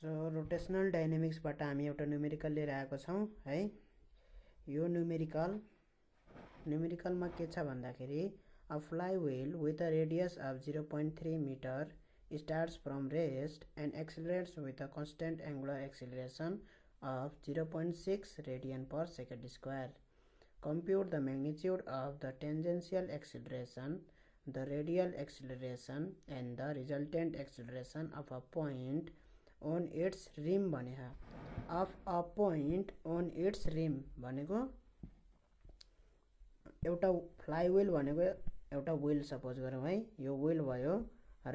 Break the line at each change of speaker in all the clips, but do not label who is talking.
So rotational डाइनामिक्सबाट हामी एउटा numerical लिएर आएको छौँ है। यो न्युमेरिकलमा के छ भन्दाखेरि a flywheel with a radius of 0.3 metre starts from rest and accelerates with a constant angular acceleration of 0.6 radian per second square. Compute the magnitude of the tangential acceleration, the radial acceleration and the resultant acceleration of a point on its rim भनेको of a point on its rim भनेको एउटा फ्लाइव्हील भनेको एउटा wheel suppose गरौँ है। यो wheel भयो,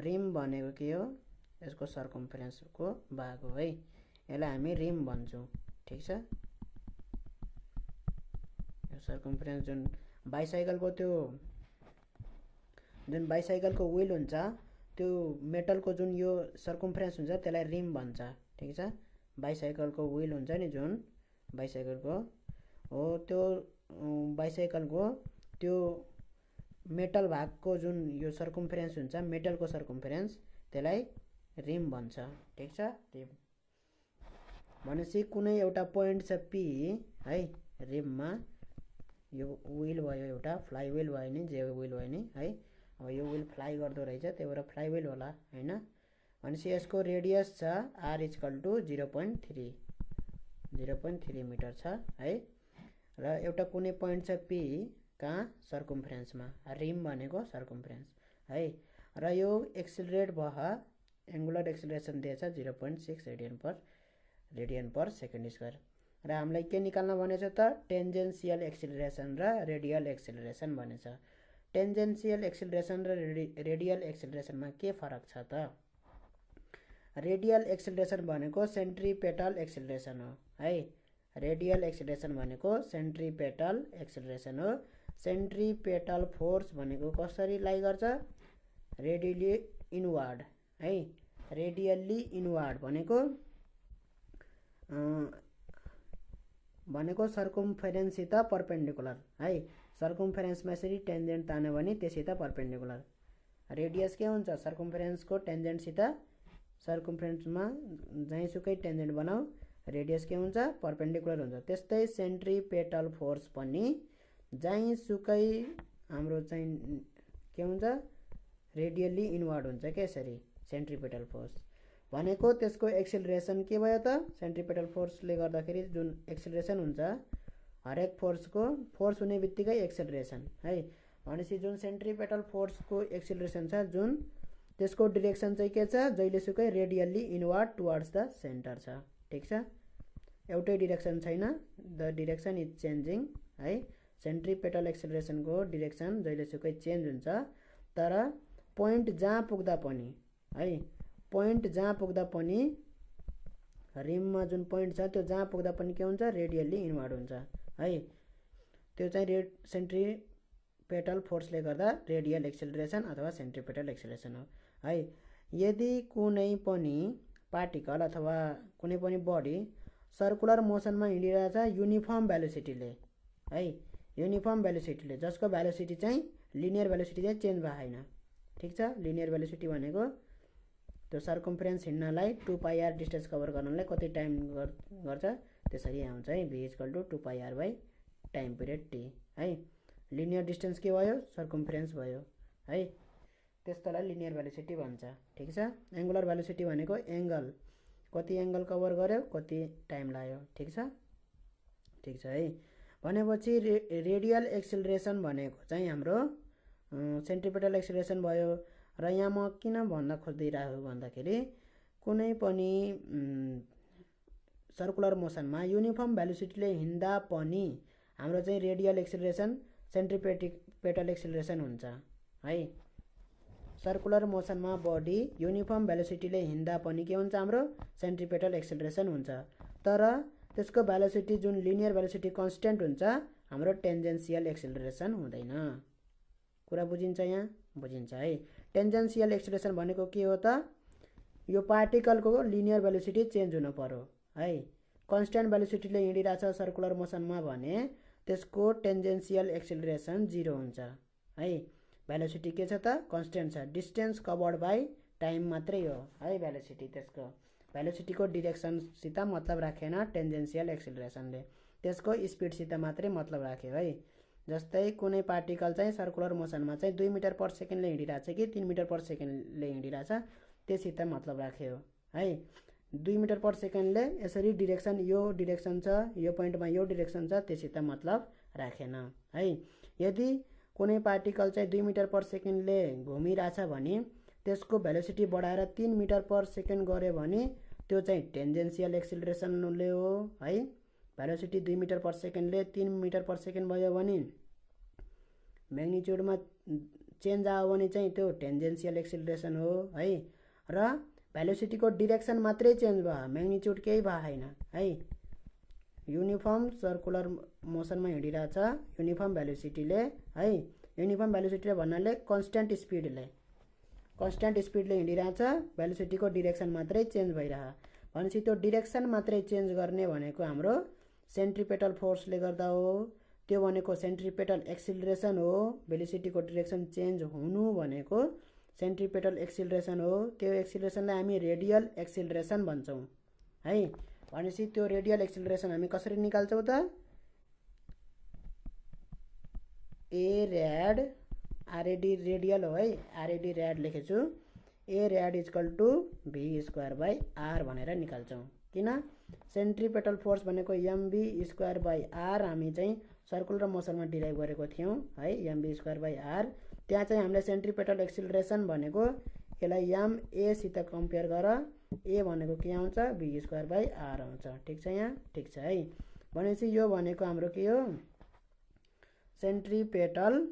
rim भनेको के हो, यसको सर्कम्फरेन्सको भाग हो है। यसलाई हामी रिम भन्छौँ, ठीक छ। यो सर्कम्फरेन्स जुन बाइसाइकलको व्हील हुन्छ त्यो मेटलको जुन यो सर्कम्फरेन्स हुन्छ त्यसलाई रिम भन्छ, ठीक छ। बाइसाइकलको व्हील हुन्छ नि जुन बाइसाइकलको हो, त्यो बाइसाइकलको त्यो मेटल भागको जुन यो सर्कम्फरेन्स हुन्छ, मेटलको सर्कम्फरेन्स, त्यसलाई रिम भन्छ, ठीक छ। रिम भनेपछि कुनै एउटा पोइन्ट छ पी है रिममा। यो व्हील भयो, एउटा फ्लाइ व्हील भयो नि, जे व्हील भयो नि है। अब यो व्हील फ्लाइ गर्दो रहेछ, त्यही भएर फ्लाइ व्हील होला हैन। भनेपछि यसको रेडियस छ आर इक्वल टु 0.3 मिटर छ है। र एउटा कुनै पोइन्ट छ पी कहाँ, सर्कम्फरेन्समा, रिम भनेको सर्कम्फरेन्स है। र यो एक्सिलरेट भयो, एङ्गुलर एक्सिलरेसन दिएछ 0.6 रेडियन पर सेकेन्ड स्क्वायर। र हामीलाई के निकाल्न भनेछ त, टेन्जेन्सियल एक्सिलरेसन र रेडियल एक्सिलरेसन भनेछ। टेन्जेन्सियल एक्सिलरेसन र रेडियल एक्सिलरेसनमा के फरक छ त? रेडियल एक्सिलरेसन भनेको सेन्ट्रिपेटल एक्सिलरेसन हो है। रेडियल एक्सिलरेसन भनेको सेन्ट्रिपेटल एक्सिलरेसन हो। सेन्ट्रिपेटल फोर्स भनेको कसरी लाई गर्छ, रेडियली इनवार्ड है। रेडियल्ली इनवार्ड भनेको सर्कम्फरेन्ससित परपेन्डिकुलर है। सर्कम्फरेन्समा यसरी टेन्जेन्ट तान्यो भने त्यससित परपेन्डिकुलर। रेडियस के हुन्छ, सर्कम्फरेन्सको टेन्जेन्टसित, सर्कम्फरेन्समा जहीँसुकै टेन्जेन्ट बनाऊ, रेडियस के हुन्छ, परपेन्डिकुलर हुन्छ। त्यस्तै सेन्ट्रिपेटल फोर्स पनि जहीँसुकै हाम्रो चाहिँ के हुन्छ, रेडियल्ली इनवार्ड हुन्छ के यसरी। सेन्ट्रिपेटल फोर्स भनेको त्यसको एक्सिलरेसन के भयो त, सेन्ट्रिपेटल फोर्सले गर्दाखेरि जुन एक्सिलरेसन हुन्छ, हरेक फोर्सको फोर्स हुने बित्तिकै एक्सिलरेसन है। भनेपछि जुन सेन्ट्रिपेटल फोर्सको एक्सिलरेसन छ जुन, त्यसको डिरेक्सन चाहिँ के छ, जहिलेसुकै रेडियल्ली इनवार्ड टुवर्ड्स द सेन्टर छ, ठीक छ। एउटै डिरेक्सन छैन, द डिरेक्सन इज चेन्जिङ है। सेन्ट्रिपेटल एक्सिलरेसनको डिरेक्सन जहिलेसुकै चेन्ज हुन्छ, तर पोइन्ट जहाँ पुग्दा पनि है, पोइन्ट जहाँ पुग्दा पनि, रिममा जुन पोइन्ट छ त्यो जहाँ पुग्दा पनि के हुन्छ, रेडियल्ली इनवार्ड हुन्छ है। त्यो चाहिँ सेन्ट्रिपेटल फोर्सले गर्दा रेडियल एक्सिलरेसन अथवा सेन्ट्रिपेटल एक्सिलरेसन हो है। यदि कुनै पनि पार्टिकल अथवा कुनै पनि बडी सर्कुलर मोसनमा हिँडिरहेछ युनिफर्म भेलोसिटीले है, युनिफर्म भेलोसिटीले, जसको भेलोसिटी चाहिँ लिनियर भेलोसिटी चाहिँ चेन्ज भएको छैन, ठीक छ। लिनियर भेलोसिटी भनेको त्यो सर्कम्फरेन्स हिँड्नलाई 2πr डिस्टेन्स कभर गर्नलाई कति टाइम गर्छ, त्यसरी आउँछ है। v equal to 2πr by time period t है। लिनियर डिस्टेन्स के भयो, सर्कम्फरेन्स भयो है, त्यस्तोलाई लिनियर भेलोसिटी भन्छ, ठिक छ। एङ्गुलर भेलोसिटी भनेको एङ्गल, कति एङ्गल कभर गर्यो, कति टाइम लाग्यो, ठिक छ है। भनेपछि रेडियल एक्सिलरेसन भनेको चाहिँ हाम्रो सेन्ट्रिपेटल एक्सिलरेसन भयो। र यहाँ म किन भन्न खोजिरहेको भन्दाखेरि कुनै पनि सर्कुलर मोसनमा युनिफर्म भेलोसिटीले हिँड्दा पनि हाम्रो चाहिँ रेडियल एक्सिलरेसन सेन्ट्रिपेटल एक्सिलरेसन हुन्छ है। सर्कुलर मोसनमा बडी युनिफर्म भेलोसिटीले हिँड्दा पनि के हुन्छ, हाम्रो सेन्ट्रिपेटल एक्सिलरेसन हुन्छ। तर त्यसको भेलोसिटी जुन लिनियर भेलोसिटी कन्स्टेन्ट हुन्छ, हाम्रो टेन्जेन्सियल एक्सिलरेसन हुँदैन। कुरा बुझिन्छ, यहाँ बुझिन्छ है। टेन्जेन्सियल एक्सिलरेसन भनेको के हो त, यो पार्टिकलको लिनियर भेलोसिटी चेन्ज हुनु पर्यो है। कन्स्टेन्ट भेलोसिटीले हिँडिरहेछ सर्कुलर मोसनमा भने त्यसको टेन्जेन्सियल एक्सिलरेसन 0 हुन्छ है। भेलोसिटी के छ त, कन्स्टेन्ट छ, डिस्टेन्स कभर्ड बाई टाइम मात्रै हो है भेलोसिटी। त्यसको भेलोसिटीको डिरेक्सनसित मतलब राखेन टेन्जेन्सियल एक्सिलरेसनले, त्यसको स्पिडसित मात्रै मतलब राख्यो है। जस्तै कुनै पार्टिकल चाहिँ सर्कुलर मोसनमा चाहिँ 2 मिटर पर सेकेन्डले हिँडिरहेछ कि 3 मिटर पर सेकेन्डले हिँडिरहेछ त्यससित मतलब राख्यो है। 2 मिटर पर सेकेन्डले यसरी डिरेक्सन यो डिरेक्सन छ, यो पोइन्टमा यो डिरेक्सन छ, त्यससित मतलब राखेन है। यदि कुनै पार्टिकल चाहिँ 2 मिटर पर सेकेन्डले घुमिरहेछ भने त्यसको भेलोसिटी बढाएर 3 मिटर पर सेकेन्ड गऱ्यो भने त्यो चाहिँ टेन्जेन्सियल एक्सिलरेसनले हो है। भेलोसिटी 2 मिटर पर सेकेन्डले 3 मिटर पर सेकेन्ड भयो भने म्याग्निट्युडमा चेन्ज आयो भने चाहिँ त्यो टेन्जेन्सियल एक्सिलरेसन हो है। र भेलोसिटीको डिरेक्सन मात्रै चेन्ज भयो, म्याग्निट्युड केही भएको छैन है। युनिफर्म सर्कुलर मोसनमा हिँडिरहेछ युनिफर्म भेलोसिटीले है। युनिफर्म भेलोसिटीले भन्नाले कन्स्ट्यान्ट स्पिडले हिँडिरहेछ, भेलोसिटीको डिरेक्सन मात्रै चेन्ज भइरह भनेपछि त्यो डिरेक्सन मात्रै चेन्ज गर्ने भनेको हाम्रो सेन्ट्रिपेटल फोर्सले गर्दा हो। त्यो भनेको सेन्ट्रिपेटल एक्सिलरेसन हो। भेलोसिटीको डिरेक्सन चेन्ज हुनु भनेको सेन्ट्रिपेटल एक्सिलरेसन हो। त्यो एक्सिलरेसनलाई हामी रेडियल एक्सिलरेसन भन्छौँ है। भनेपछि त्यो रेडियल एक्सिलरेसन हामी कसरी निकाल्छौँ त? ए र्याड आरएडी रेडियल हो है, आरएडी र्याड लेखेछु, a rad equal to v square by r भनेर निकाल्छौँ। किन? सेन्ट्रिपेटल फोर्स भनेको एमबी स्क्वायर बाई आर हामी चाहिँ सर्कुलर मोसनमा डिराइभ गरेको थियौँ है, एमबी स्क्वायर बाई आर। त्यहाँ चाहिँ हामीले सेन्ट्रिपेटल एक्सिलरेसन भनेको यसलाई एमएसित कम्पेयर गर, ए भनेको के आउँछ? भी स्क्वायर बाई आर आउँछ। ठिक छ यहाँ? ठिक छ है। भनेपछि यो भनेको हाम्रो के हो? सेन्ट्रिपेटल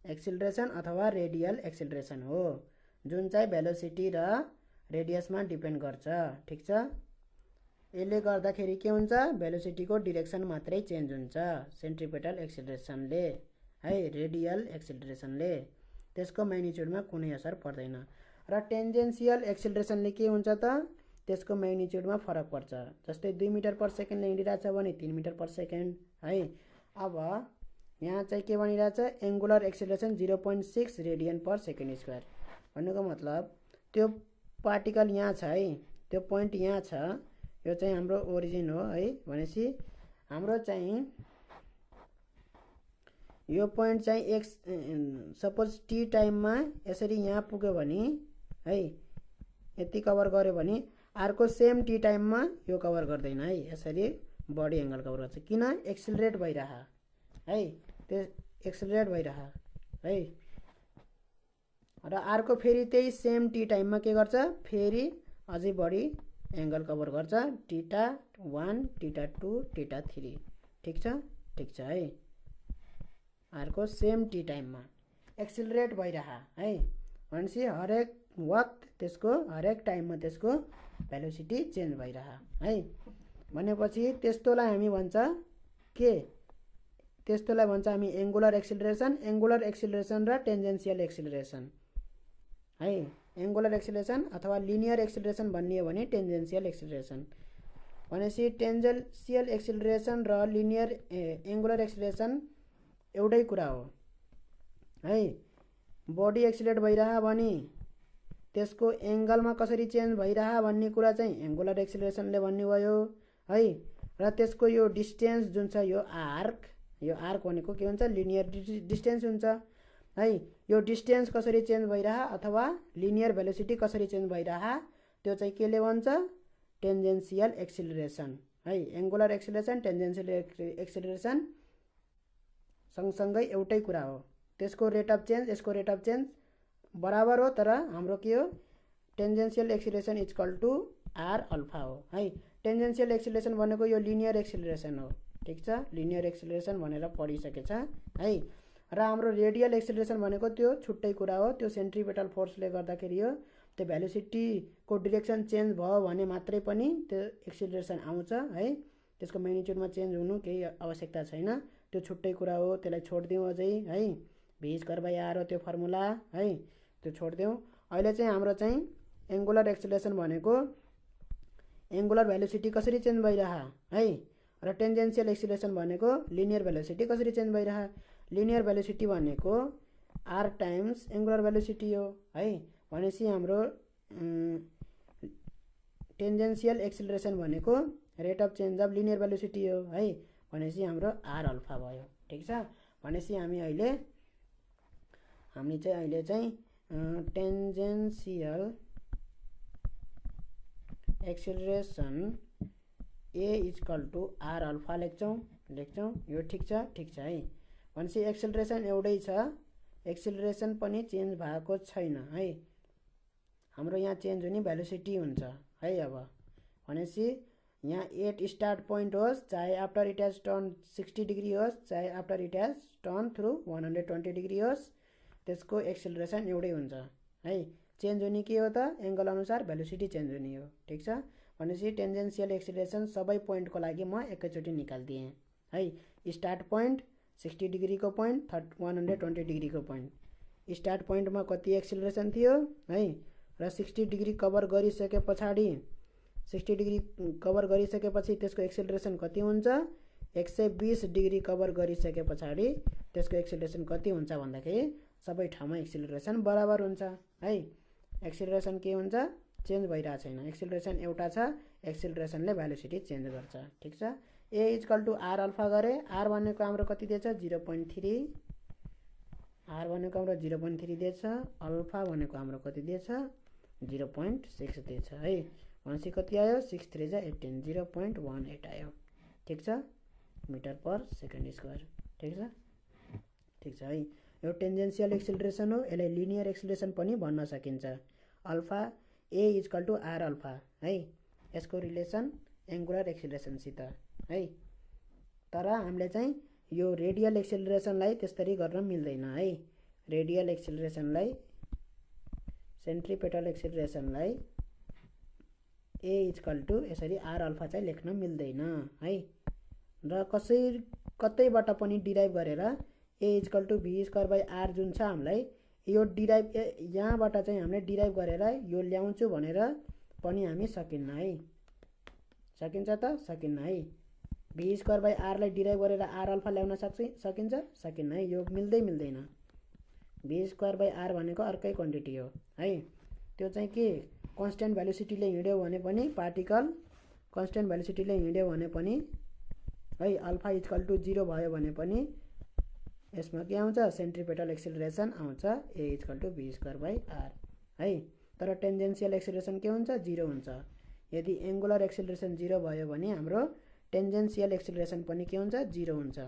एक्सिलरेसन अथवा रेडियल एक्सिलरेसन हो, जुन चाहिँ भेलोसिटी र रेडियसमा डिपेन्ड गर्छ। ठिक छ? यसले गर्दाखेरि के हुन्छ? भेलोसिटीको डिरेक्सन मात्रै चेन्ज हुन्छ सेन्ट्रिपेटल एक्सिलरेसनले है, रेडियल एक्सिलरेसनले। त्यसको म्याग्निट्युडमा कुनै असर पर्दैन। र टेन्जेन्सियल एक्सिलरेसनले के हुन्छ त? त्यसको म्याग्निट्युडमा फरक पर्छ। जस्तै 2 मिटर पर सेकेन्डले हिँडिरहेछ भने 3 मिटर पर सेकेन्ड है। अब यहाँ चाहिँ के भनिरहेछ? Angular acceleration 0.6 radian per second square. भन्नुको मतलब त्यो पार्टिकल यहाँ छ है, त्यो पोइन्ट यहाँ छ, यो चाहिँ हाम्रो ओरिजिन हो है। भनेपछि हाम्रो चाहिँ यो पोइन्ट चाहिँ एक्स सपोज टी टाइममा यसरी यहाँ पुग्यो भने है, यति कभर गर्यो भने अर्को सेम टी टाइममा यो कभर गर्दैन है, यसरी बडी एङ्गल कभर गर्छ। किन? एक्सिलरेट भइरह है, त्यो एक्सिलरेट भइरह है। र अर्को फेरि त्यही सेम टी टाइममा के गर्छ? फेरि अझै बढी एङ्गल कभर गर्छ, टीटा 1 टीटा 2 टीटा 3। ठिक छ? ठिक छ है। अर्को सेम टी टाइममा एक्सिलरेट भइरह है। भनेपछि हरेक वक्त त्यसको हरेक टाइममा त्यसको भेलोसिटी चेन्ज भइरह है। भनेपछि त्यस्तोलाई हामी भन्छ के? त्यस्तोलाई भन्छ हामी एङ्गुलर एक्सिलरेसन र टेन्जेन्सियल एक्सिलरेसन है। एङ्गुलर एक्सिलरेसन अथवा लिनियर एक्सिलरेसन भन्ने हो भने टेन्जेन्सियल एक्सिलरेसन। भनेपछि टेन्जेन्सियल एक्सिलरेसन र लिनियर एङ्गुलर एक्सिलरेसन एउटै कुरा हो है। बडी एक्सिलेट भइरह भने त्यसको एङ्गलमा कसरी चेन्ज भइरह भन्ने कुरा चाहिँ एङ्गुलर एक्सिलरेसनले भन्ने भयो है। र त्यसको यो डिस्टेन्स जुन छ, यो आर्क भनेको के हुन्छ? लिनियर डिस्टेन्स हुन्छ है। यो डिस्टेन्स कसरी चेन्ज भइरह अथवा लिनियर भेलोसिटी कसरी चेन्ज भइरह त्यो चाहिँ केले भन्छ? टेन्जेन्सियल एक्सिलरेसन है। एङ्गुलर एक्सिलरेसन टेन्जेन्सियल एक्सिलरेसन सँगसँगै एउटै कुरा हो। त्यसको रेट अफ चेन्ज यसको रेट अफ चेन्ज बराबर हो, तर हाम्रो के हो? Tangential acceleration equal to r alpha हो है। टेन्जेन्सियल एक्सिलरेसन भनेको यो लिनियर एक्सिलरेसन हो। ठिक छ? लिनियर एक्सिलरेसन भनेर पढिसकेछ है। र हाम्रो रेडियल एक्सिलरेसन भनेको त्यो छुट्टै कुरा हो, त्यो सेन्ट्रिपेटल फोर्सले गर्दाखेरि हो। त्यो भेलोसिटीको डिरेक्सन चेन्ज भयो भने मात्रै पनि त्यो एक्सिलरेसन आउँछ है। त्यसको म्याग्निट्युडमा चेन्ज हुनु केही आवश्यकता छैन, त्यो छुट्टै कुरा हो, त्यसलाई छोडिदिउँ अझै है। भी स्क्वायर बाई आर हो त्यो फर्मुला है, त्यो छोडिदिउँ। अहिले चाहिँ हाम्रो चाहिँ एङ्गुलर एक्सिलरेसन भनेको एङ्गुलर भेलोसिटी कसरी चेन्ज भइरह है, र टेन्जेन्सियल एक्सिलरेसन भनेको लिनियर भेलोसिटी कसरी चेन्ज भइरह। लिनियर भेलोसिटी भनेको आर टाइम्स एङ्गुलर भेलोसिटी हो है। भनेपछि हाम्रो टेन्जेन्सियल एक्सिलरेसन भनेको rate of change of linear velocity हो है। भनेपछि हाम्रो आर अल्फा भयो। ठिक छ। भनेपछि हामीले चाहिँ tangential acceleration a equal to r alpha लेख्छौँ। यो ठिक छ है। भनेपछि एक्सिलरेसन एउटै छ, एक्सिलरेसन पनि चेन्ज भएको छैन है। हाम्रो यहाँ चेन्ज हुने भेलोसिटी हुन्छ है। अब भनेपछि यहाँ एट स्टार्ट पोइन्ट होस्, चाहे after it has turn 60 degree होस्, चाहे after it has turn through 120 degree होस्, त्यसको एक्सिलरेसन एउटै हुन्छ है। चेन्ज हुने के हो त? एङ्गल अनुसार भेलोसिटी चेन्ज हुने हो। ठिक छ। भनेपछि टेन्जेन्सियल एक्सिलरेसन सबै पोइन्टको लागि म एकैचोटि निकालिदिएँ है। स्टार्ट पोइन्ट 60 डिग्रीको पोइन्ट, 120 डिग्रीको पोइन्ट। स्टार्ट पोइन्टमा कति एक्सिलरेसन थियो है र 60 डिग्री कभर गरिसके पछाडि 60 डिग्री कभर गरिसकेपछि त्यसको एक्सिलरेसन कति हुन्छ? 120 डिग्री कभर गरिसके पछाडि त्यसको एक्सिलरेसन कति हुन्छ भन्दाखेरि सबै ठाउँमा एक्सिलरेसन बराबर हुन्छ है। एक्सिलरेसन के हुन्छ? चेन्ज भइरहेको छैन। एक्सिलरेसन एउटा छ, एक्सिलरेसनले भेलोसिटी चेन्ज गर्छ। ठिक छ। ए इक्वल टु आर अल्फा गरे। आर भनेको हाम्रो कति दिएछ? 0.3। आर भनेको हाम्रो 0.3 दिएछ। अल्फा भनेको हाम्रो कति दिएछ? 0.6 दिएछ है। भनेपछि कति आयो? 6 3 जा 18, 0.18 आयो। ठिक छ। Metre per second square. ठिक छ है। यो टेन्जेन्सियल एक्सिलरेसन हो। यसलाई लिनियर एक्सिलरेसन पनि भन्न सकिन्छ। Alpha a equal to r alpha है। यसको रिलेसन एङ्गुलर एक्सिलरेसनसित है। तर हामीले चाहिँ यो रेडियल एक्सिलरेसनलाई त्यसरी गर्न मिल्दैन है। रेडियल एक्सिलरेसनलाई, सेन्ट्रिपेटल एक्सिलरेसनलाई ए इक्वल टु यसरी आर अल्फा चाहिँ लेख्न मिल्दैन है। र कतैबाट पनि डिराइभ गरेर a equal to v square by r जुन छ हामीलाई यो डिराइभ यहाँबाट चाहिँ हामीले डिराइभ गरेर यो ल्याउँछु भनेर पनि हामी सकिन्न है। सकिन्छ त? सकिन्न है। भी स्क्वायर बाई आरलाई डिराइभ गरेर आर अल्फा ल्याउन सकिन्छ? सकिन्न है। यो मिल्दैन। भी स्क्वायर बाई आर भनेको अर्कै क्वान्टिटी हो है। त्यो चाहिँ के कन्स्ट्यान्ट भेलोसिटीले हिँड्यो भने पनि, पार्टिकल कन्स्ट्यान्ट भेलोसिटीले हिँड्यो भने पनि है, अल्फा इक्वल टु 0 भयो भने पनि यसमा के आउँछ? सेन्ट्रिपेटल एक्सिलरेसन आउँछ a equal to v square by r है। तर टेन्जेन्सियल एक्सिलरेसन के हुन्छ? 0 हुन्छ। यदि एङ्गुलर एक्सिलरेसन 0 भयो भने हाम्रो टेन्जेन्सियल एक्सिलरेसन पनि के हुन्छ? 0 हुन्छ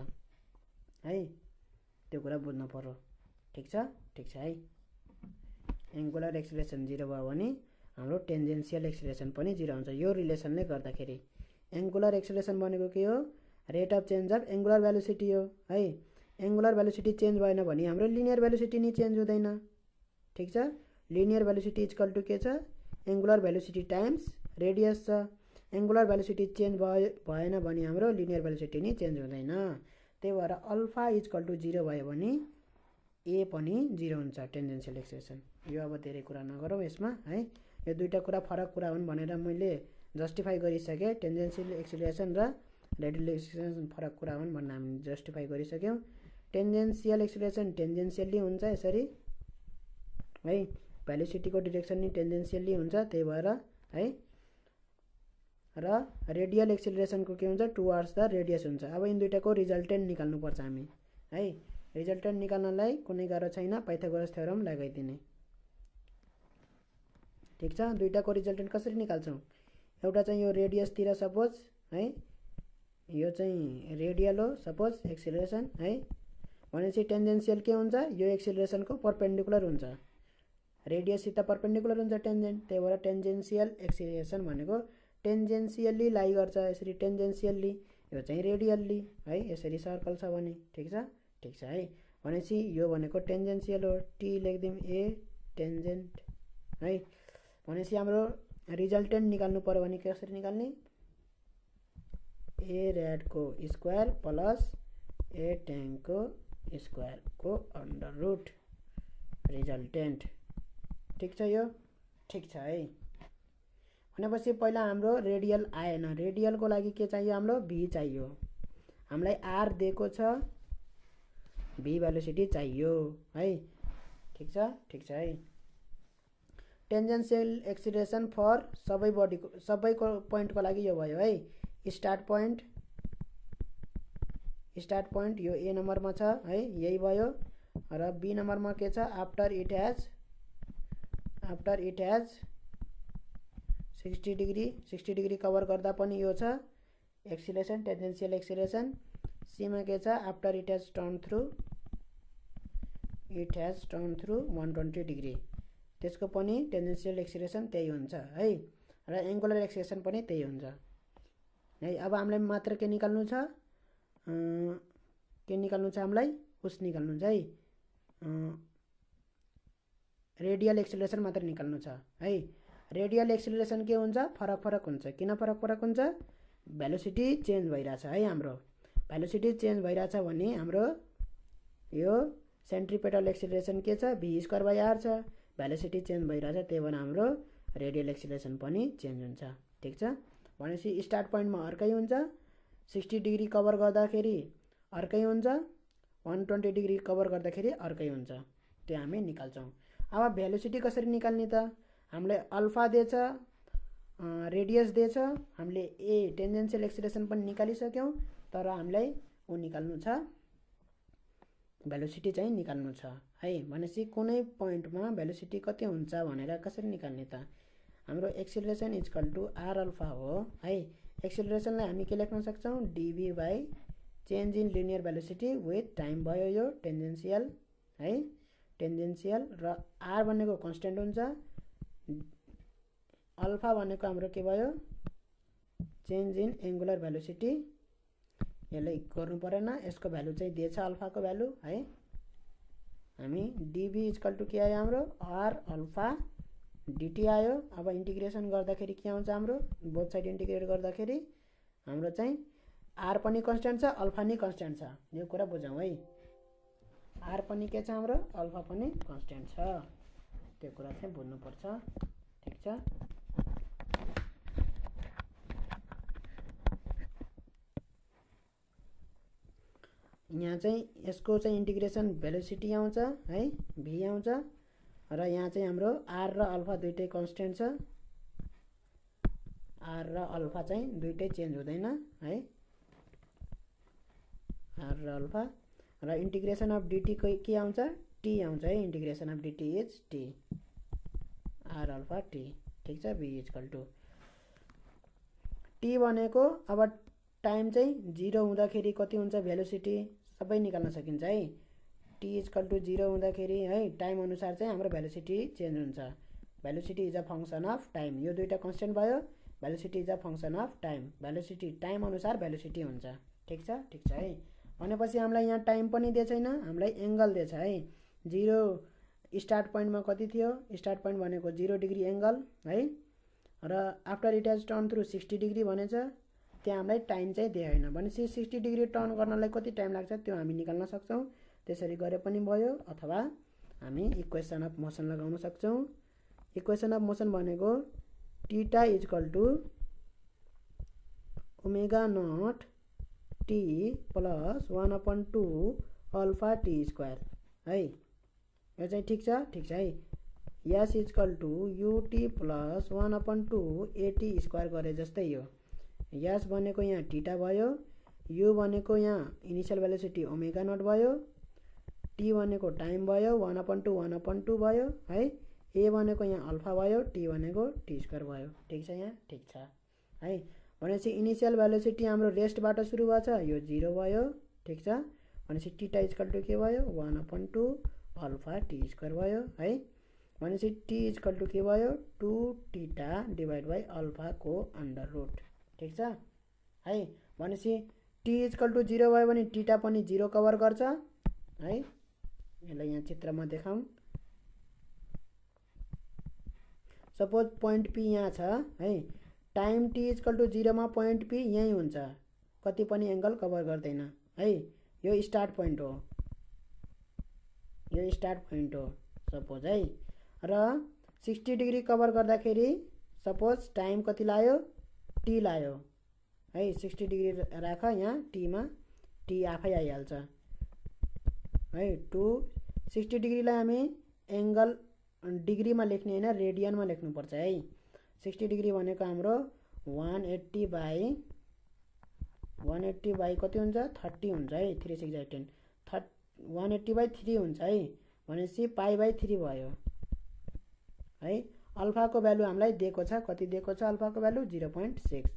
है। त्यो कुरा बुझ्नु पर्यो। ठिक छ है। एङ्गुलर एक्सिलरेसन 0 भयो भने हाम्रो टेन्जेन्सियल एक्सिलरेसन पनि 0 हुन्छ। यो रिलेसनले गर्दाखेरि एङ्गुलर एक्सिलरेसन भनेको के हो? Rate of change of angular velocity हो है। एङ्गुलर भेलोसिटी चेन्ज भएन भने हाम्रो लिनियर भेलोसिटी नि चेन्ज हुँदैन। ठिक छ। लिनियर भेलोसिटी इक्वल टु के छ? एङ्गुलर भेलोसिटी टाइम्स रेडियस छ। एङ्गुलर भेलोसिटी चेन्ज भएन भने हाम्रो लिनियर भेलोसिटी नि चेन्ज हुँदैन। त्यही भएर अल्फा इक्वल टु 0 भयो भने ए पनि 0 हुन्छ टेन्जेन्सियल एक्सिलरेसन। यो अब धेरै कुरा नगरौँ यसमा है। यो दुईटा कुरा फरक कुरा हुन् भनेर मैले जस्टिफाई गरिसकेँ। टेन्जेन्सियल एक्सिलरेसन र रेडियल एक्सिलरेसन फरक कुरा हुन् भनेर हामी जस्टिफाई गरिसक्यौँ। टेन्जेन्सियल एक्सिलरेसन टेन्जेन्सियली हुन्छ यसरी है। भेलोसिटीको डिरेक्सन नि टेन्जेन्सियली हुन्छ, त्यही भएर है। र रेडियल एक्सिलरेसनको के हुन्छ? टुवर्ड्स द रेडियस हुन्छ। अब यिन दुईटाको रिजल्टेन्ट निकाल्नुपर्छ हामी है। रिजल्टेन्ट निकाल्नलाई कुनै गाह्रो छैन, पाइथागोरस थ्योरम लगाइदिने। ठिक छ। दुईटाको रिजल्टेन्ट कसरी निकाल्छौँ? एउटा चाहिँ यो रेडियसतिर सपोज है, यो चाहिँ रेडियल हो सपोज एक्सिलरेसन है। भनेपछि टेन्जेन्सियल के हुन्छ? यो एक्सिलरेसनको पर्पेन्डिकुलर हुन्छ। रेडियससित पर्पेन्डिकुलर हुन्छ टेन्जेन्ट। त्यही भएर टेन्जेन्सियल एक्सिलरेसन भनेको टेन्जेन्सियल्ली लाई गर्छ यसरी। टेन्जेन्सियल्ली यो चाहिँ रेडियल्ली है। यसरी सर्कल छ भने ठिक छ है। भनेपछि यो भनेको टेन्जेन्सियल हो। टी लेख्दिउँ ए टेन्जेन्ट है। भनेपछि हाम्रो रिजल्टेन्ट निकाल्नु पर्यो भने कसरी निकाल्ने? ए रेडको स्क्वायर प्लस ए ट्याङको स्क्वायरको अन्डर रुट रिजल्टेन्ट। ठिक छ। यो ठिक छ है। भनेपछि पहिला हाम्रो रेडियल आएन। रेडियलको लागि के चाहियो? हाम्रो भी चाहियो। हामीलाई आर दिएको छ, भी भेलोसिटी चाहियो है। ठिक छ है। टेन्जेन्सियल एक्सिलेरेसन फर सबैको पोइन्टको लागि यो भयो है। स्टार्ट पोइन्ट यो ए नम्बरमा छ है, यही भयो। र बी नम्बरमा के छ, after it has 60 degree cover गर्दा पनि यो छ एक्सिलेरेसन, टेन्जेन्सियल एक्सिलेरेसन। सी मा के छ, after it has turn through 120 degree, त्यसको पनि टेन्जेन्सियल एक्सिलेरेसन त्यही हुन्छ है। र एंगुलर एक्सिलेरेसन पनि त्यही हुन्छ है। अब हामीलाई मात्र के निकाल्नु छ, हामीलाई उस निकाल्नु छ है, रेडियल एक्सिलेरेसन मात्र निकाल्नु छ है। रेडियल एक्सिलेरेसन के हुन्छ, फरक हुन्छ। किन फरक हुन्छ, भेलोसिटी चेन्ज भइरहेछ है। हाम्रो भेलोसिटी चेन्ज भइरहेछ भने हाम्रो यो सेन्ट्रिपेटल एक्सिलेरेसन के छ, v²/r छ। भेलोसिटी चेन्ज भइरहेछ, त्यही भएर हाम्रो रेडियल एक्सिलेरेसन पनि चेन्ज हुन्छ। ठिक छ। भनेपछि स्टार्ट पोइन्टमा अर्कै हुन्छ, 60 डिग्री कभर गर्दाखेरि अर्कै हुन्छ, 120 डिग्री कभर गर्दाखेरि अर्कै हुन्छ। त्यो हामी निकाल्छौँ। अब भेलोसिटी कसरी निकाल्ने त, हामीले अल्फा दिएछ, रेडियस दिएछ, हामीले ए टेन्जेन्सियल एक्सिलेरेसन पनि निकालिसक्यौँ। तर हामीलाई ऊ निकाल्नु छ, भेलोसिटी चाहिँ निकाल्नु छ है। भनेपछि कुनै पोइन्टमा भेलोसिटी कति हुन्छ भनेर कसरी निकाल्ने त, हाम्रो acceleration equal to r alpha हो है। एक्सिलेरेसनलाई हामी के लेख्न सक्छौँ, dv by change in linear velocity with time भयो यो टेन्जेन्सियल है, टेन्जेन्सियल। र आर भनेको कन्स्टेन्ट हुन्छ, अल्फा भनेको हाम्रो के भयो, चेन्ज इन एंगुलर भेलोसिटी। यसलाई गर्नु परेन, यसको भ्यालु चाहिँ दिएछ अल्फाको भ्यालु है। हामी डिभी इक्वल टु के आयो हाम्रो, आर अल्फा डिटी आयो। अब इन्टिग्रेसन गर्दाखेरि के आउँछ हाम्रो, बोथ साइड इन्टिग्रेट गर्दाखेरि हाम्रो चाहिँ आर पनि कन्स्टेन्ट छ, अल्फा नि कन्स्टेन्ट छ। यो कुरा बुझौँ है, आर पनि के छ हाम्रो, अल्फा पनि कन्स्टेन्ट छ। त्यो कुरा चाहिँ बुझ्नुपर्छ। ठिक छ। यहाँ चाहिँ यसको चाहिँ इन्टिग्रेसन भेलोसिटी आउँछ है, भी आउँछ। र यहाँ चाहिँ हाम्रो आर र अल्फा दुइटै कन्स्टेन्ट छ, आर र अल्फा चाहिँ दुइटै चेन्ज हुँदैन है, आर र अल्फा। र इन्टिग्रेसन अफ डिटी के आउँछ, टी आउँछ है। Integration of dt is t, r alpha t. ठिक छ। बी इक्वल टु टी भनेको अब टाइम चाहिँ 0 हुँदाखेरि कति हुन्छ भेलोसिटी सबै निकाल्न सकिन्छ है। टी इक्वल टु 0 हुँदाखेरि है टाइम अनुसार चाहिँ हाम्रो भेलोसिटी चेन्ज हुन्छ। Velocity is a function of time, यो दुईटा कन्स्टेन्ट भयो। Velocity is a function of time, velocity time अनुसार भेलोसिटी हुन्छ। ठिक छ, ठिक छ है। भनेपछि हामीलाई यहाँ टाइम पनि दिएको छैन, हामीलाई एंगल दिएछ है। 0 स्टार्ट पोइन्टमा कति थियो, स्टार्ट पोइन्ट भनेको 0 डिग्री एंगल है। र after it has turn through 60 degree भनेछ, त्यहाँ हामीलाई टाइम चाहिँ दिए होइन। भनेपछि 60 डिग्री टर्न गर्नलाई कति टाइम लाग्छ त्यो हामी निकाल्न सक्छौँ। त्यसरी गरे पनि भयो, अथवा हामी इक्वेसन अफ मोसन लगाउन सक्छौँ। इक्वेसन अफ मोसन भनेको theta equal to omega nought t plus 1/2 alpha t square है। यो चाहिँ ठिक छ, ठिक छ है। S equal to ut plus 1/2 at square गरे जस्तै यो। यस भनेको यहाँ थीटा भयो, यू भनेको यहाँ इनिशियल भेलोसिटी ओमेगा नट भयो, टी भनेको टाइम भयो 1/2 भयो है। ए भनेको यहाँ अल्फा भयो, टी भनेको टी स्क्वायर भयो। ठिक छ, यहाँ ठिक छ है। भनेपछि इनिशियल भेलोसिटी हाम्रो रेस्टबाट सुरु भएको छ, यो 0 भयो। ठिक छ। भनेपछि थीटा इक्वल टु के भयो, 1/2 अल्फा टी स्क्वायर भयो है। भनेपछि टी इक्वल टु के भयो, 2 थीटा डिवाइड बाई अल्फा को अंडर रूट। ठिक छ है। भनेपछि टी इक्वल टु 0 भयो भने थीटा पनि 0 कभर गर्छ है। यसलाई यहाँ चित्रमा देखाउँ। सपोज पोइन्ट पी यहाँ छ है। टाइम टी इक्वल टु 0 मा पोइन्ट पी यहीँ हुन्छ, कति पनि एंगल कभर गर्दैन है। यो स्टार्ट पोइन्ट हो, यो स्टार्ट पोइन्ट हो सपोज है। र 60 डिग्री कभर गर्दाखेरि सपोज टाइम कति लायो, टी लायो है। 60 डिग्री राख यहाँ, टीमा टी आफै आइहाल्छ है। 60 डिग्रीलाई हामी एंगल डिग्रीमा लेख्ने होइन, रेडियनमा लेख्नुपर्छ है। 60 डिग्री भनेको हाम्रो 180 बाई कति हुन्छ, 30 हुन्छ है। 3 6 10 180/3 हुन्छ है, भनेपछि π/3 भयो है। अल्फाको भ्यालु हामीलाई दिएको छ, कति दिएको छ अल्फाको भ्यालु 0.6।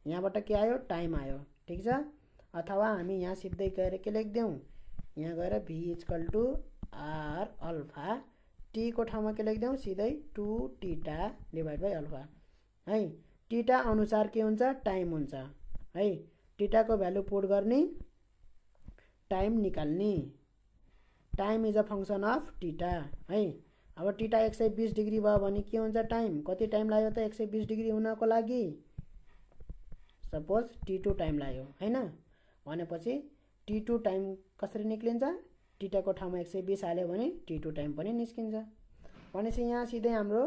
यहाँबाट के आयो, टाइम आयो, ठिक छ। अथवा हामी यहाँ सिधै गएर के लेख्दिउँ, यहाँ गएर v = r अल्फा, t को ठाउँमा के लेख्दिउँ, सिधै 2θ / अल्फा है। टीटा अनुसार के हुन्छ, टाइम हुन्छ है। टीटाको भ्यालु पुट गर्ने, टाइम निकाल्ने। Time is a function of theta है। अब टीटा 120 डिग्री भयो भने के हुन्छ, टाइम कति टाइम लाग्यो त 120 डिग्री हुनको लागि, सपोज t2 टाइम लाग्यो हैन। भनेपछि t2 टाइम कसरी निक्लिन्छ, टीटाको ठाउँमा 120 हाल्यो भने t2 टाइम पनि निस्किन्छ। भनेपछि यहाँ सिधै हाम्रो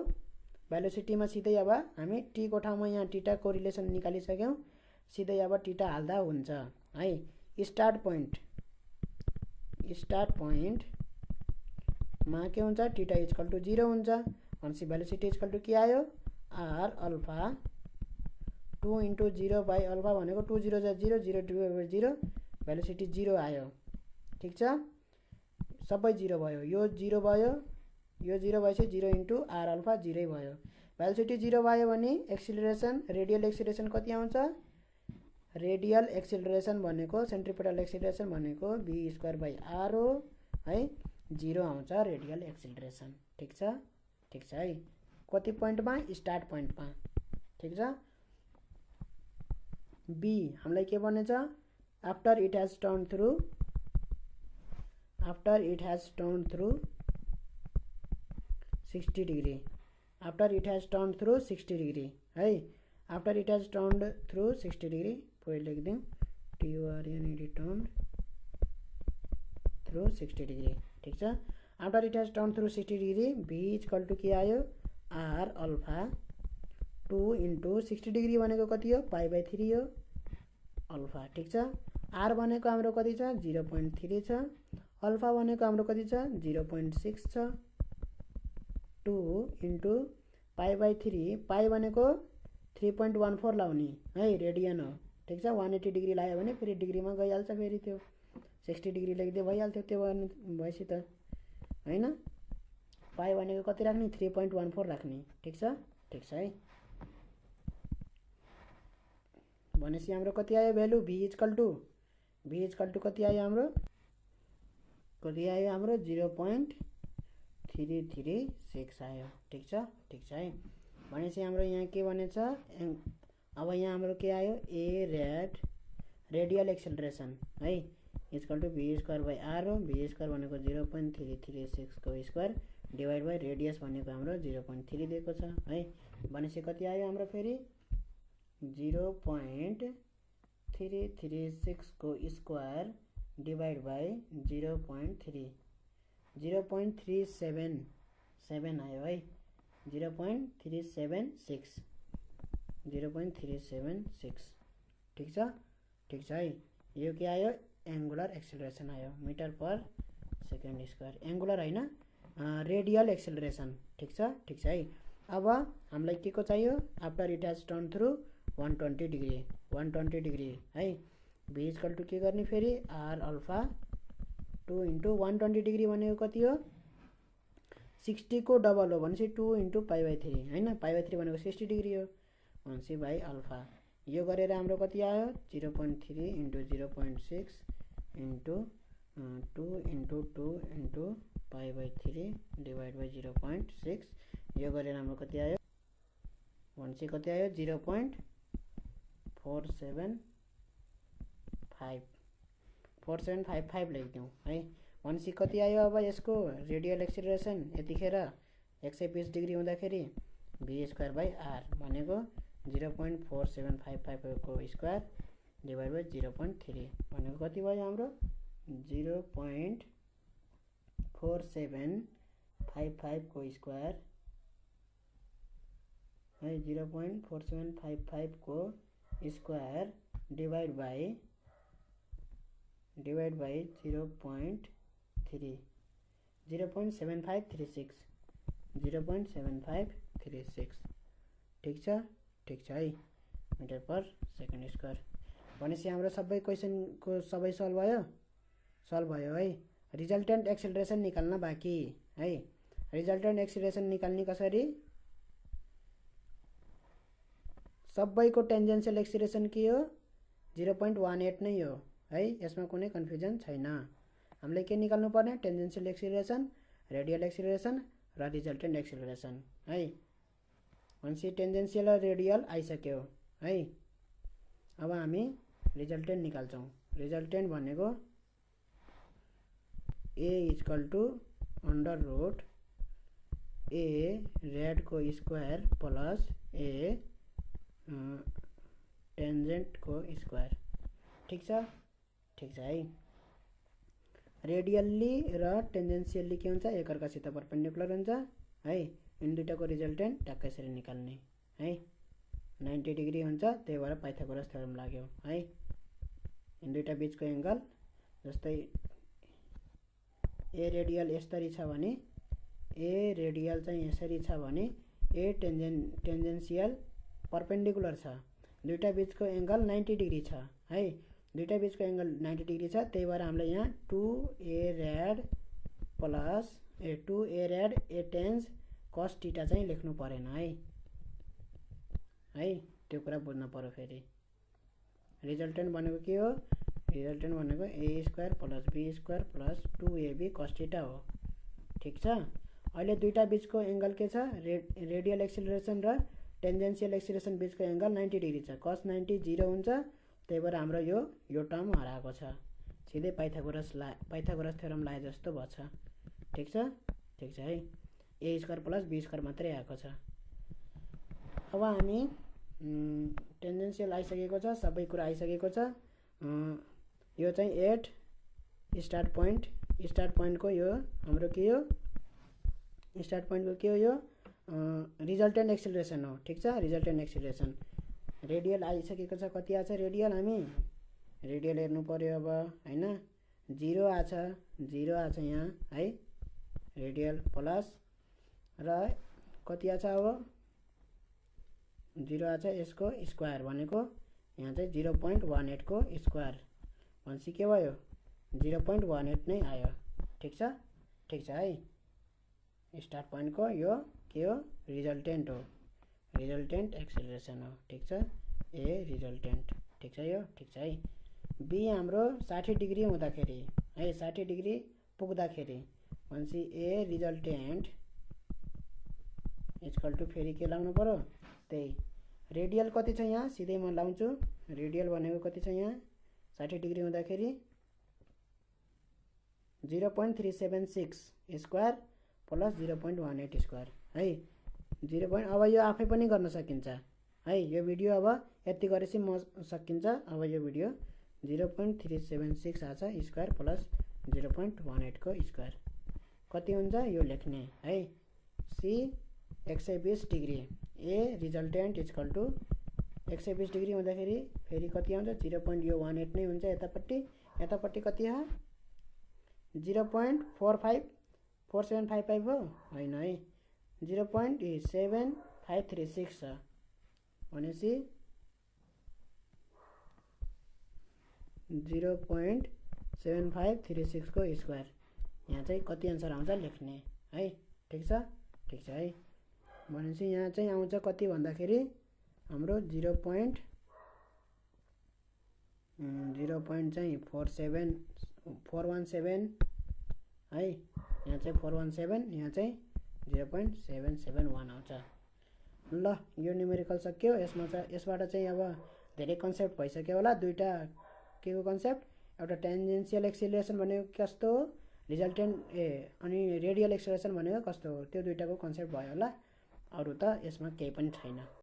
भेलोसिटीमा सिधै अब हामी t को ठाउँमा यहाँ टीटाको रिलेसन निकालिसक्यौँ, सिधै अब टीटा हाल्दा हुन्छ है। स्टार्ट पोइन्ट मा के हुन्छ, टीटा = 0 हुन्छ। भनेपछि भेलोसिटी = के आयो, r अल्फा 2 × 0 / अल्फा भनेको 2 0 0 0 / 0 भेलोसिटी 0 आयो, ठिक छ। सबै 0 भयो, यो 0 भयो, यो 0 भएपछि 0 × r अल्फा 0 भयो। भेलोसिटी 0 भयो भने एक्सिलरेसन, रेडियल एक्सिलरेसन कति आउँछ, रेडियल एक्सिलरेसन भनेको सेन्ट्रिपेटल एक्सिलरेसन भनेको v² r हो है। 0 आउँछ रेडियल एक्सिलरेसन, ठिक छ, ठिक छ है। कति पोइन्टमा, स्टार्ट पोइन्टमा, ठिक छ। बी हामीलाई के भनेछ, after it has turn through 60 degree, after it has turn through 60 degree है। After it has turn through 60 degree पहिले लेखिदिउँ, TURN टर्न थ्रू 60 डिग्री, ठिक छ। After it has turn through 60 degree, v = के आयो, r अल्फा 2 × 60 डिग्री भनेको कति हो, π/3 हो अल्फा, ठिक छ। r भनेको हाम्रो कति छ, 0.3 छ। अल्फा भनेको हाम्रो कति छ, 0.6 छ। 2 × π/3, पाई भनेको 3.14 लाउने है, रेडियन हो, ठिक छ। 180 डिग्री लाग्यो भने फेरि डिग्रीमा गइहाल्छ, फेरि त्यो 60 डिग्री लेख्दै भइहाल्थ्यो, त्यो भएपछि त हैन। पाई भनेको कति राख्ने, 3.14 राख्ने, ठिक छ, ठिक छ है। भनेपछि हाम्रो कति आयो भ्यालु, v = कति आयो हाम्रो, कति आयो हाम्रो 0.336 आयो, ठिक छ, ठिक छ है। भनेपछि हाम्रो यहाँ के भनेछ, अब यहाँ हाम्रो के आयो, a रेडियल एक्सिलरेसन है = v²/r हो। v² भनेको 0.336 को स्क्वायर डिवाइड बाई रेडियस भनेको हाम्रो 0.3 दिएको छ है। भनेपछि कति आयो हाम्रो फेरि 0.336 को स्क्वायर डिवाइड बाई 0.3 0.377 आयो है, 0.376 ठिक छ, ठिक छ है। यो के आयो, एंगुलर एक्सिलरेसन आयो, m/s², एंगुलर हैन, रेडियल एक्सिलरेसन, ठिक छ, ठिक छ है। अब हामीलाई के को चाहियो, after it has turn through 120 degree है। v = के गर्ने फेरि, r अल्फा 2 × 120 डिग्री भनेको कति हो, 60 को डबल हो भनेपछि 2 × π/3 हैन, π/3 भनेको 60 डिग्री हो, भनेपछि बाई अल्फा। यो गरेर हाम्रो कति आयो, 0.3 × 0.6 × 2 × 2 × π/3 डिवाइड बाई 0.6। यो गरेर हाम्रो कति आयो, भनेपछि कति आयो, 0.4755 लेख्दिउँ है। भनेपछि कति आयो अब यसको रेडियल एक्सिलरेसन यतिखेर 120 डिग्री हुँदाखेरि v²/r भनेको 0.4755 को स्क्वायर डिवाइड बाई 0.3 भनेको कति भयो हाम्रो, 0.4755 को स्क्वायर है, 0.4755 को स्क्वायर डिवाइड बाई 0.7536 0.7536 ठिक छ है मिटर पर सेकेन्ड स्क्वायर। भनेपछि हाम्रो सबै क्वेसनको सबै सल्भ भयो है। रिजल्टेन्ट एक्सेलरेसन निकाल्न बाँकी है। रिजल्टेन्ट एक्सेलरेसन निकाल्ने कसरी? सबैको टेन्जेन्सियल एक्सेलरेसन के हो? 0.18 नै हो है। यसमा कुनै कन्फ्युजन छैन। हामीले के निकाल्नु पर्ने? टेन्जेन्सियल एक्सेलरेसन, रेडियल एक्सेलरेसन र रिजल्टेन्ट एक्सेलरेसन है। भनेपछि टेन्जेन्सियल र रेडियल आइसक्यो है। अब हामी रिजल्टेन्ट निकाल्छौँ। रिजल्टेन्ट भनेको a equal to under root a rad को स्क्वायर प्लस a टेन्जेन्ट को स्क्वायर ठिक छ है। रेडियल्ली र टेन्जेन्सियल्ली के हुन्छ? एकअर्कासित परपेन्डिकुलर हुन्छ है। इन दुईटाको रिजल्टेन्ट ट्याक्कै यसरी निकाल्ने है। 90 डिग्री हुन्छ, त्यही भएर पाइथागोरस थ्योरम लाग्यो है। इन दुईटा बीचको एंगल जस्तै ए रेडियल यसरी छ भने ए रेडियल चाहिँ यसरी छ भने ए टेन्जेन्सियल परपेन्डिकुलर छ। दुईटा बीचको एंगल 90 डिग्री छ है। दुईटा बीचको एंगल 90 डिग्री छ, त्यही भएर हामीले यहाँ 2a rad plus 2a rad a tan cos theta चाहिँ लेख्नु परेन है। त्यो कुरा बुझ्नु पर्यो फेरि। रिजल्टेन्ट भनेको के हो? रिजल्टेन्ट भनेको a square plus b square plus 2ab cos theta हो ठिक छ। अहिले दुईटा बीचको एंगल के छ? रेडियल एक्सेलरेसन र टेन्जेन्सियल एक्सेलरेसन बीचको एंगल 90 डिग्री छ। cos 90 0 हुन्छ, त्यही भएर हाम्रो यो टर्म हराएको छ। सिधै पाइथागोरस थ्योरम लाए जस्तो भछ ठिक छ है। a square plus b square मात्रै आएको छ। अब हामी टेन्जेन्सियल आइसकेको छ, सबै कुरा आइसकेको छ। यो चाहिँ 8 स्टार्ट पोइन्टको यो हाम्रो के हो? स्टार्ट पोइन्टको के हो? यो रिजल्टेन्ट एक्सेलरेसन हो ठिक छ। रिजल्टेन्ट एक्सेलरेसन रेडियल आइसकेको छ। कति आछ रेडियल? हामी रेडियल हेर्नु पर्यो अब हैन। 0 आछ यहाँ है। रेडियल प्लस र कति आछ? अब 0 आछ। यसको स्क्वायर भनेको यहाँ चाहिँ 0.18 को स्क्वायर भनेपछि के भयो? 0.18 नै आयो ठिक छ है। स्टार्ट पोइन्टको यो के हो? रिजल्टेन्ट हो। रिजल्टेन्ट एक्सेलरेसन हो ठिक छ। ए रिजल्टेन्ट ठिक छ यो ठिक छ है। बी हाम्रो 60 डिग्री हुँदाखेरि है, 60 डिग्री पुग्दाखेरि भनेपछि ए रिजल्टेन्ट इक्वल टू फेरि के लाउनु पर्यो? त्यही रेडियल कति छ यहाँ? सिधै म लाउँछु। रेडियल भनेको कति छ यहाँ? 60 डिग्री हुँदाखेरि 0.376 स्क्वायर प्लस 0.18 स्क्वायर है। 0. अब यो आफै पनि गर्न सकिन्छ है। यो भिडियो अब यति गरेपछि म सकिन्छ। अब यो भिडियो 0.376 आछ स्क्वायर प्लस 0.18 को स्क्वायर कति हुन्छ? यो लेख्ने है। सी 120 डिग्री ए रिजल्टेन्ट इक्वल टू 120 डिग्री हुँदाखेरि फेरि कति आउँछ? 0.18 नै हुन्छ यतापट्टि कति हो? 0.4755 हो हैन है। 0.7536 छ भनेपछि 0.7536 को स्क्वायर यहाँ चाहिँ कति आन्सर आउँछ लेख्ने है। ठिक छ है। भनेपछि यहाँ चाहिँ आउँछ कति भन्दाखेरि हाम्रो 0.47 है। यहाँ चाहिँ 417, यहाँ चाहिँ 0.771 आउँछ। ल यो न्युमेरिकल सक्यो। यसबाट चाहिँ अब धेरै कन्सेप्ट भइसक्यो होला। दुईटा के को कन्सेप्ट? एउटा टेन्जेन्सियल एक्सेलरेसन भनेको कस्तो हो, रिजल्टेन्ट अनि रेडियल एक्सेलरेसन भनेको कस्तो हो, त्यो दुईटाको कन्सेप्ट भयो होला। अरु त यसमा केही पनि छैन।